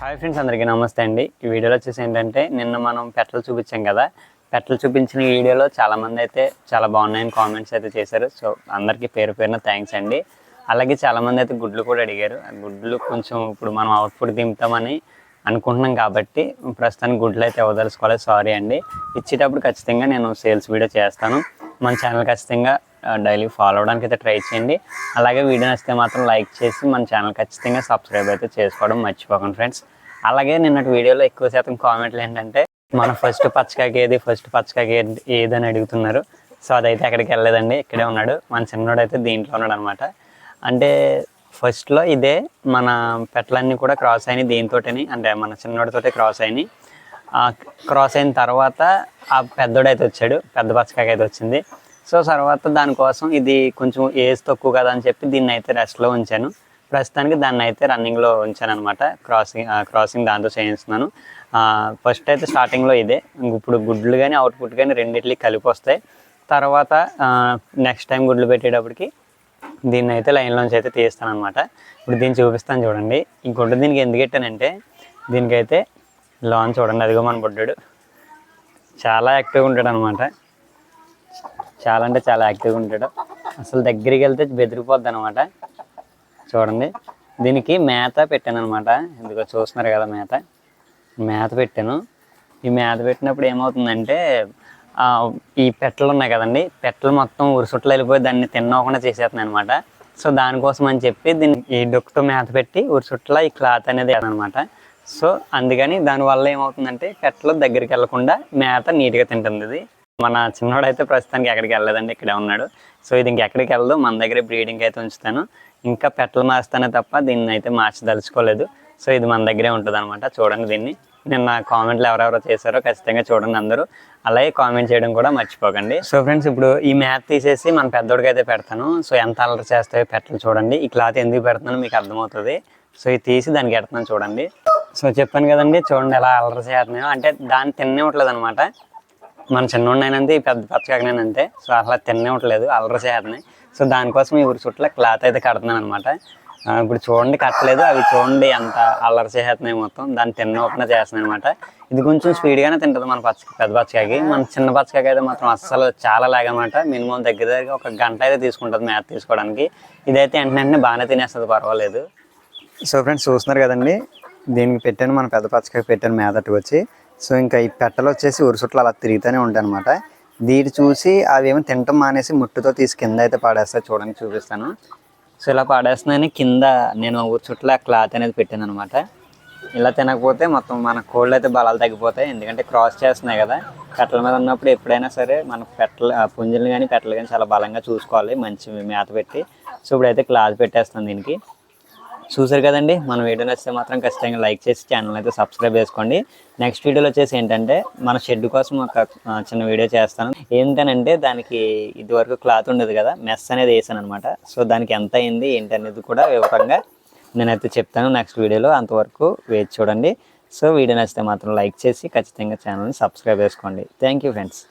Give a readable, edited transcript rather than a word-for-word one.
Hi friends, అందరికీ నమస్తే అండి. ఈ వీడియోలో వచ్చేసి ఏంటంటే నిన్న మనం పెట్టలు చూపించాం కదా. పెట్టలు చూపించిన వీడియోలో చాలామంది అయితే చాలా బాగున్నాయని కామెంట్స్ అయితే చేశారు. సో అందరికీ పేరు పేరున థ్యాంక్స్ అండి. అలాగే చాలామంది అయితే గుడ్లు కూడా అడిగారు. ఆ గుడ్లు కొంచెం ఇప్పుడు మనం అవుట్పుట్ దింపుతామని అనుకుంటున్నాం కాబట్టి ప్రస్తుతానికి గుడ్లు అయితే ఇవ్వదలుచుకోలేదు, సారీ అండి. ఇచ్చేటప్పుడు ఖచ్చితంగా నేను సేల్స్ వీడియో చేస్తాను. మన ఛానల్ ఖచ్చితంగా డైలీ ఫాలో అవడానికి అయితే ట్రై చేయండి. అలాగే వీడియో నచ్చితే మాత్రం లైక్ చేసి మన ఛానల్ ఖచ్చితంగా సబ్స్క్రైబ్ అయితే చేసుకోవడం మర్చిపోకండి ఫ్రెండ్స్. అలాగే నిన్నటి వీడియోలో ఎక్కువ శాతం కామెంట్లు ఏంటంటే మన ఫస్ట్ పచ్చకాకి ఏదని అడుగుతున్నారు. సో అదైతే ఎక్కడికి వెళ్ళలేదండి, ఇక్కడే ఉన్నాడు. మన చిన్నోడు అయితే దీంట్లో ఉన్నాడు అనమాట. అంటే ఫస్ట్లో ఇదే మన పెట్టలన్నీ కూడా క్రాస్ అయినాయి దీంతోటని, అంటే మన చిన్నోడితోటే క్రాస్ అయినాయి. క్రాస్ అయిన తర్వాత ఆ పెద్దోడైతే వచ్చాడు, పెద్ద పచ్చకాకి అయితే వచ్చింది. సో తర్వాత దానికోసం ఇది కొంచెం ఏజ్ తక్కువ కదా అని చెప్పి దీన్ని అయితే రెస్ట్లో ఉంచాను. ప్రస్తుతానికి దాన్ని అయితే రన్నింగ్లో ఉంచాను అనమాట. క్రాసింగ్ దాంతో చేయిస్తున్నాను. ఫస్ట్ అయితే స్టార్టింగ్లో ఇదే, ఇప్పుడు గుడ్లు కానీ అవుట్పుట్ కానీ రెండిట్లకి కలిపి వస్తాయి. తర్వాత నెక్స్ట్ టైం గుడ్లు పెట్టేటప్పటికి దీన్ని అయితే లైన్లోంచి అయితే తీస్తాను అనమాట. ఇప్పుడు దీన్ని చూపిస్తాను చూడండి. ఈ గుడ్డు దీనికి ఎందుకు పెట్టానంటే దీనికైతే లాన్ చూడండి, అదిగో మన బుడ్డాడు చాలా యాక్టివ్గా ఉంటాడు అనమాట. చాలా అంటే చాలా యాక్టివ్గా ఉంటాడు. అసలు దగ్గరికి వెళ్తే బెదిరిపోద్ది అనమాట. చూడండి, దీనికి మేత పెట్టాను అనమాట. ఎందుకో చూస్తున్నారు కదా, మేత పెట్టాను. ఈ మేత పెట్టినప్పుడు ఏమవుతుందంటే ఈ పెట్టలు ఉన్నాయి కదండి, పెట్టలు మొత్తం ఉరుసుట్లు వెళ్ళిపోయి దాన్ని తిన్నకుండా చేసేస్తున్నాయి అనమాట. సో దానికోసం అని చెప్పి దీన్ని ఈ డొక్కుతో మేత పెట్టి ఉరుసుట్ల ఈ క్లాత్ అనేది అనమాట. సో అందుకని దానివల్ల ఏమవుతుందంటే పెట్టలు దగ్గరికి వెళ్లకుండా మేత నీట్గా తింటుంది. ఇది మన చిన్నోడైతే ప్రస్తుతానికి ఎక్కడికి వెళ్ళలేదండి, ఇక్కడే ఉన్నాడు. సో ఇది ఇంకెక్కడికి వెళ్ళదు, మన దగ్గర బ్రీడింగ్ అయితే ఉంచుతాను. ఇంకా పెట్టలు మార్చుతానే తప్ప దీన్ని అయితే మార్చదలుచుకోలేదు. సో ఇది మన దగ్గరే ఉంటుంది అనమాట. చూడండి, దీన్ని నిన్న కామెంట్లు ఎవరెవరో చేశారో ఖచ్చితంగా చూడండి అందరూ. అలాగే కామెంట్ చేయడం కూడా మర్చిపోకండి. సో ఫ్రెండ్స్, ఇప్పుడు ఈ మ్యాథ్ తీసేసి మన పెద్దోడికి అయితే పెడతాను. సో ఎంత అల్లరి చేస్తాయో పెట్టలు చూడండి. ఈ క్లాత్ ఎందుకు పెడుతున్నానో మీకు అర్థమవుతుంది. సో ఇది తీసి దానికి పెడుతున్నాను చూడండి. సో చెప్పాను కదండి, చూడండి ఎలా అల్లరి చేస్తున్నాయో. అంటే దాన్ని తినేవట్లేదు అనమాట. మన చిన్నోడినైనంతే ఈ పెద్ద పచ్చకాకినంతే. సో అసలు తినేవట్లేదు, అల్లరి చేస్తున్నాయి. సో దానికోసం ఈ ఊరి చుట్టూ క్లాత్ అయితే కడుతున్నాను అనమాట. ఇప్పుడు చూడండి కట్టలేదు, అవి చూడండి ఎంత అల్లరి చేస్తున్నాయి మొత్తం. దాన్ని తిన్నకుండా చేస్తున్నాయి అనమాట. ఇది కొంచెం స్పీడ్గానే తింటుంది మన పెద్ద పచ్చకాకి. మన చిన్న పచ్చకాకి అయితే మాత్రం అస్సలు చాలా లేగనమాట. మినిమం దగ్గర ఒక గంట అయితే తీసుకుంటుంది మేత తీసుకోవడానికి. ఇదైతే వెంటనే బాగానే తినేస్తుంది, పర్వాలేదు. సో ఫ్రెండ్స్, చూస్తున్నారు కదండి, దీనికి పెట్టాను, మన పెద్ద పచ్చకాకి పెట్టాను మేతకి వచ్చి. సో ఇంకా ఈ పెట్టలు వచ్చేసి ఉరుసుట్లు అలా తిరుగుతూనే ఉంటాయి అనమాట. దీన్ని చూసి అవి ఏమో తినటం మానేసి ముట్టుతో తీసి కింద అయితే పాడేస్తాయి. చూడండి, చూపిస్తాను. సో ఇలా పాడేస్తున్నాయని కింద నేను ఉరుచుట్ల క్లాత్ అనేది పెట్టాను అనమాట. ఇలా తినకపోతే మొత్తం మన కోళ్ళు అయితే బలాలు తగ్గిపోతాయి. ఎందుకంటే క్రాస్ చేస్తున్నాయి కదా, కట్టల మీద ఉన్నప్పుడు ఎప్పుడైనా సరే మన పుంజులు కానీ పెట్టలు కానీ చాలా బలంగా చూసుకోవాలి, మంచి మేత పెట్టి. సో ఇప్పుడైతే క్లాత్ పెట్టేస్తాను దీనికి. చూసారు కదండి, మన వీడియో నచ్చితే మాత్రం ఖచ్చితంగా లైక్ చేసి ఛానల్ అయితే సబ్స్క్రైబ్ చేసుకోండి. నెక్స్ట్ వీడియోలో వచ్చేసి ఏంటంటే మన షెడ్ కోసం ఒక చిన్న వీడియో చేస్తాను. ఏంటనంటే దానికి ఇదివరకు క్లాత్ ఉండేది కదా, మెస్ అనేది వేసాను అనమాట. సో దానికి ఎంత అయింది ఏంటనేది కూడా వివరంగా నేనైతే చెప్తాను నెక్స్ట్ వీడియోలో. అంతవరకు వేచి చూడండి. సో వీడియో నచ్చితే మాత్రం లైక్ చేసి ఖచ్చితంగా ఛానల్ని సబ్స్క్రైబ్ చేసుకోండి. Thank you friends.